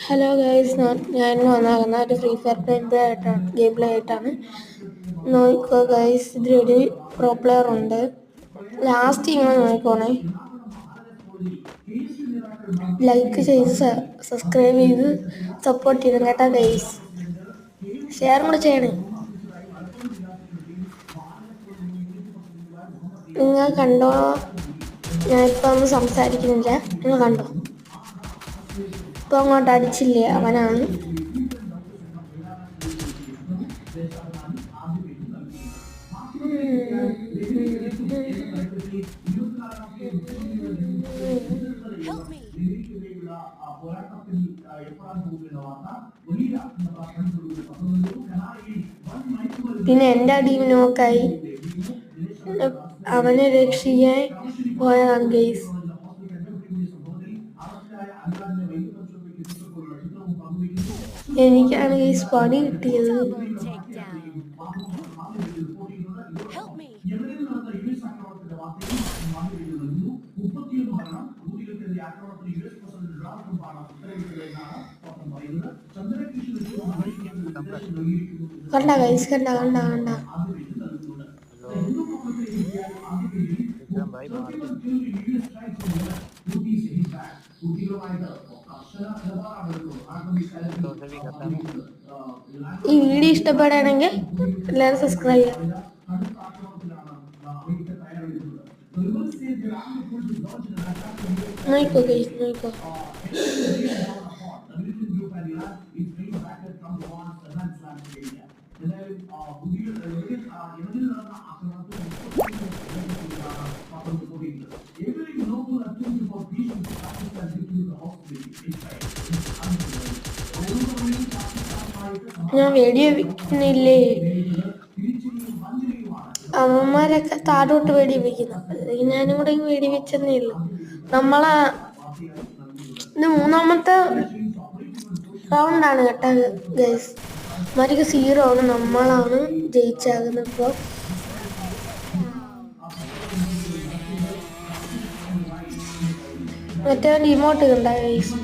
Hello guys, ഞാൻ വന്നാകുന്ന ഒരു free fire game play ആയിട്ടാണ്. നോക്കിക്കോ ഗൈസ്, ഇതിലൊരു പ്രോ പ്ലെയർ ഉണ്ട്. ലാസ്റ്റ് ഇങ്ങനെ നോക്കിക്കോണേ. ലൈക്ക് ചെയ്ത് സബ്സ്ക്രൈബ് ചെയ്ത് സപ്പോർട്ട് ചെയ്യണം കേട്ടോ ഗൈസ്. ഷെയർ കൂടെ ചെയ്യണേ. നിങ്ങൾ കണ്ടോ? ഞാനിപ്പോൾ ഒന്നും സംസാരിക്കുന്നില്ല, നിങ്ങൾ കണ്ടോ? ഇപ്പൊ അങ്ങോട്ട് അടിച്ചില്ലേ, അവനാണ്. പിന്നെ എൻ്റെ ടീം നോക്കായി, അവനെ രക്ഷിക്കാൻ പോയതാണ് ഗെയ്സ്. എനിക്കാണ് ഗെയ്സ് പണി കിട്ടിയത്. കണ്ട ഗൈസ്, കണ്ട. ഈ വീഡിയോ ഇഷ്ടപ്പെടുകയാണെങ്കിൽ എല്ലാവരും സബ്സ്ക്രൈബ് ചെയ്യാം. നോക്കോ ഗൈസ്, നോക്കോ. ഞാൻ വീഡിയോ വെക്കുന്നില്ലേ, അവന്മാരൊക്കെ താഴോട്ട് വെടി വെക്കുന്നു. ഞാനും കൂടെ വെടി വെച്ചെന്നേ ഉള്ളു. നമ്മളെ ഇത് 3ാമത്തെ റൗണ്ടാണ് കേട്ടോ ഗൈസ്. മറ്റൊക്കെ 0 ആണ്, നമ്മളാണ് ജയിച്ചാകുന്നത്. ഇപ്പോൾ മറ്റേ ഇമോട്ട് കണ്ട ഗൈസ്.